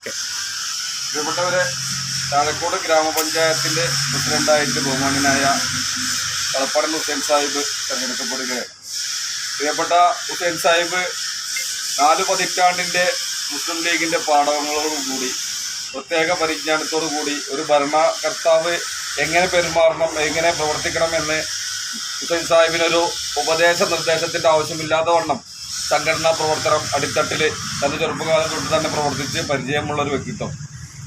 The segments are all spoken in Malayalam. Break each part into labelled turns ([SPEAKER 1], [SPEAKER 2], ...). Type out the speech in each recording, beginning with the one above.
[SPEAKER 1] പ്രിയപ്പെട്ടവരെ, താഴക്കോട് ഗ്രാമപഞ്ചായത്തിൻ്റെ പ്രസിഡന്റായിട്ട് ബഹുമാന്യനായ കളപ്പാടൻ ഹുസൈൻ സാഹിബ് തിരഞ്ഞെടുക്കപ്പെടുകയാണ്. പ്രിയപ്പെട്ട ഹുസൈൻ സാഹിബ് 4 പതിറ്റാണ്ടിൻ്റെ മുസ്ലിം ലീഗിൻ്റെ പാഠങ്ങളോടുകൂടി പ്രത്യേക പരിജ്ഞാനത്തോടു കൂടി ഒരു ഭരണകർത്താവ് എങ്ങനെ പെരുമാറണം, എങ്ങനെ പ്രവർത്തിക്കണം എന്ന് ഹുസൈൻ സാഹിബിനൊരു ഉപദേശ നിർദ്ദേശത്തിൻ്റെ ആവശ്യമില്ലാത്ത വണ്ണം സംഘടനാ പ്രവർത്തനം അടിത്തട്ടിൽ തൻ്റെ ചെറുപ്പകാലം തൊട്ട് തന്നെ പ്രവർത്തിച്ച് പരിചയമുള്ളൊരു വ്യക്തിത്വം.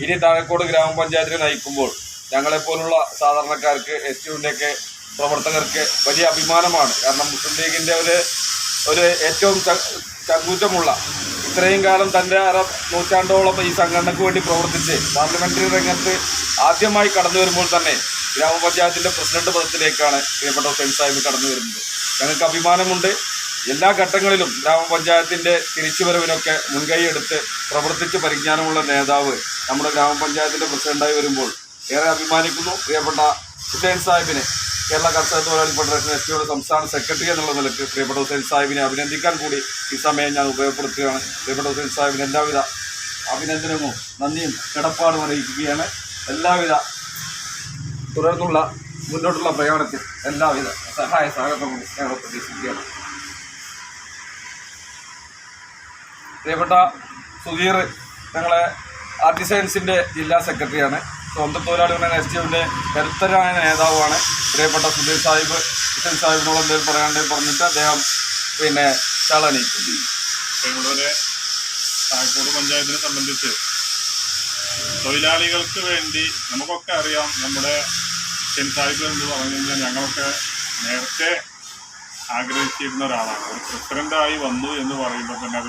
[SPEAKER 1] ഇനി താഴക്കോട് ഗ്രാമപഞ്ചായത്തിനെ നയിക്കുമ്പോൾ ഞങ്ങളെപ്പോലുള്ള സാധാരണക്കാർക്ക്, എസ്.ടിയുവിൻ്റെയൊക്കെ പ്രവർത്തകർക്ക് വലിയ അഭിമാനമാണ്. കാരണം മുസ്ലിം ലീഗിൻ്റെ ഒരു ഏറ്റവും ചങ്കൂറ്റമുള്ള, ഇത്രയും കാലം തൻ്റെ നൂറ്റാണ്ടോളം ഈ സംഘടനയ്ക്ക് വേണ്ടി പ്രവർത്തിച്ച് പാർലമെൻ്ററി രംഗത്ത് ആദ്യമായി കടന്നു വരുമ്പോൾ തന്നെ ഗ്രാമപഞ്ചായത്തിൻ്റെ പ്രസിഡന്റ് പദത്തിലേക്കാണ് പ്രിയപ്പെട്ട ഹുസൈൻ സാഹിബ് കടന്നു വരുന്നത്. ഞങ്ങൾക്ക് അഭിമാനമുണ്ട്. എല്ലാ ഘട്ടങ്ങളിലും ഗ്രാമപഞ്ചായത്തിൻ്റെ തിരിച്ചുവരവിനൊക്കെ മുൻകൈയെടുത്ത് പ്രവർത്തിച്ച് പരിജ്ഞാനമുള്ള നേതാവ് നമ്മുടെ ഗ്രാമപഞ്ചായത്തിൻ്റെ പ്രസിഡന്റായി വരുമ്പോൾ ഏറെ അഭിമാനിക്കുന്നു. പ്രിയപ്പെട്ട ഹുസൈൻ സാഹിബിനെ കേരള കർഷക തൊഴിലാളി ഫെഡറേഷൻ എസ്.ടിയുടെ സംസ്ഥാന സെക്രട്ടറി എന്നുള്ള നിലയ്ക്ക് പ്രിയപ്പെട്ട ഹുസൈൻ സാഹിബിനെ അഭിനന്ദിക്കാൻ കൂടി ഈ സമയം ഞാൻ ഉപയോഗപ്പെടുത്തുകയാണ്. പ്രിയപ്പെട്ട ഹുസൈൻ സാഹിബിന് എല്ലാവിധ അഭിനന്ദനവും നന്ദിയും കടപ്പാടും അറിയിക്കുകയാണ്. എല്ലാവിധ തുടർന്നുള്ള മുന്നോട്ടുള്ള പ്രയാണത്തിൽ എല്ലാവിധ സഹായ സഹകരണവും ഞങ്ങൾ പ്രതീക്ഷിക്കുകയാണ്. പ്രിയപ്പെട്ട സുധീർ ഞങ്ങളെ ആർട്ടിസയൻസിൻ്റെ ജില്ലാ സെക്രട്ടറിയാണ്. സ്വന്തം തൊഴിലാളി യൂണിയൻ എസ്.ടിയുടെ കരുത്തരായ നേതാവാണ്. പ്രിയപ്പെട്ട ഹുസൈൻ സാഹിബിനോട് എന്തെങ്കിലും പറയാണ്ടെങ്കിൽ പറഞ്ഞിട്ട് അദ്ദേഹം ചളനീക്കും.
[SPEAKER 2] ഇവിടെ താഴക്കോട് പഞ്ചായത്തിനെ സംബന്ധിച്ച് തൊഴിലാളികൾക്ക് വേണ്ടി നമുക്കൊക്കെ അറിയാം. നമ്മുടെ ഹുസൈൻ സാഹിബ് എന്ന് പറഞ്ഞു കഴിഞ്ഞാൽ ഞങ്ങളൊക്കെ നേരത്തെ ആഗ്രഹിച്ചിരുന്ന ഒരാളാണ്. ഒരു പ്രസിഡന്റായി വന്നു എന്ന് പറയുമ്പോൾ തന്നെ അത്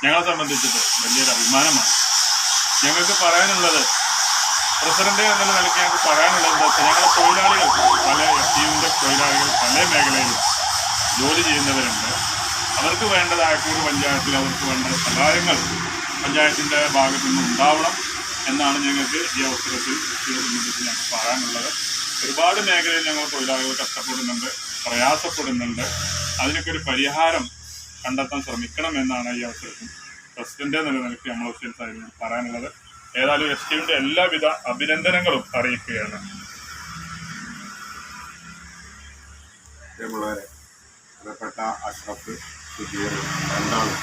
[SPEAKER 2] ഞങ്ങളെ സംബന്ധിച്ചിട്ട് വലിയൊരു അഭിമാനമാണ്. ഞങ്ങൾക്ക് പറയാനുള്ളത്, പ്രസിഡന്റ് എന്നുള്ള നിലയ്ക്ക് ഞങ്ങൾക്ക് പറയാനുള്ളത് എന്താ വെച്ചാൽ, ഞങ്ങളുടെ തൊഴിലാളികൾ പല എസ്.ടിയുടെ തൊഴിലാളികൾ പല മേഖലയിലും ജോലി ചെയ്യുന്നവരുണ്ട്. അവർക്ക് വേണ്ട താഴക്കോട് പഞ്ചായത്തിൽ അവർക്ക് വേണ്ട സഹായങ്ങൾ പഞ്ചായത്തിൻ്റെ ഭാഗത്തു നിന്ന് ഉണ്ടാവണം എന്നാണ് ഞങ്ങൾക്ക് ഈ അവസരത്തിൽ എസ്.ടിയെ സംബന്ധിച്ച് ഞങ്ങൾക്ക് പറയാനുള്ളത്. ഒരുപാട് മേഖലയിൽ ഞങ്ങൾ തൊഴിലാളികൾ കഷ്ടപ്പെടുന്നുണ്ട്, പ്രയാസപ്പെടുന്നുണ്ട്. അതിനൊക്കെ ഒരു പരിഹാരം കണ്ടെത്താൻ ശ്രമിക്കണം എന്നാണ് ഈ അവസരത്തിൽ പ്രസിഡന്റ് എന്ന നിലയ്ക്ക് നമ്മൾ ഹുസൈൻ സാഹിബിന് പറയാനുള്ളത്. ഏതായാലും എസ്.ടിയുടെ എല്ലാവിധ അഭിനന്ദനങ്ങളും അറിയിക്കുകയാണ്.
[SPEAKER 3] പ്രിയപ്പെട്ട അഷ്റഫ്, സുധീർ രണ്ടാളും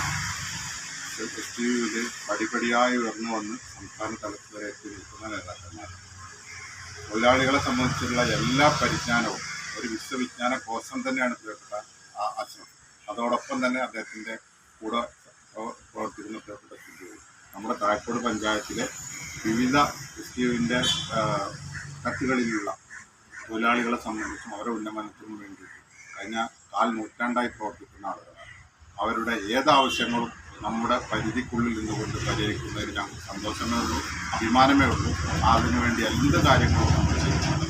[SPEAKER 3] എസ്.ടിയിൽ പടിപടിയായി ഉയർന്നു വന്ന് സംസ്ഥാന തലത്തിൽ വരെ എത്തി നിൽക്കുന്ന നേതാക്കന്മാർ. തൊഴിലാളികളെ സംബന്ധിച്ചുള്ള എല്ലാ പരിജ്ഞാനവും ഒരു വിശ്വവിജ്ഞാന കോശം തന്നെയാണ് പ്രിയപ്പെട്ട അഷ്റഫ്. അതോടൊപ്പം തന്നെ അദ്ദേഹത്തിൻ്റെ കൂടെ പ്രവർത്തിക്കുന്ന പ്രിയപ്പെട്ട സുധീർ. നമ്മുടെ താഴക്കോട് പഞ്ചായത്തിലെ വിവിധ എസ്.ടിയുടെ കത്തുകളിലുള്ള തൊഴിലാളികളെ സംബന്ധിച്ചും അവരുടെ ഉന്നമനത്തിനും വേണ്ടി കഴിഞ്ഞ 4 നൂറ്റാണ്ടായി പ്രവർത്തിക്കുന്ന ആളുകളാണ്. അവരുടെ ഏതാവശ്യങ്ങളും നമ്മുടെ പരിധിക്കുള്ളിൽ നിന്നുകൊണ്ട് പരിഹരിക്കുന്നതിന് ഞങ്ങൾക്ക് സന്തോഷമേ ഉള്ളൂ, അഭിമാനമേ ഉള്ളൂ. അതിനുവേണ്ടി എന്ത് കാര്യങ്ങളും നമ്മൾ ചെയ്യുന്നത്.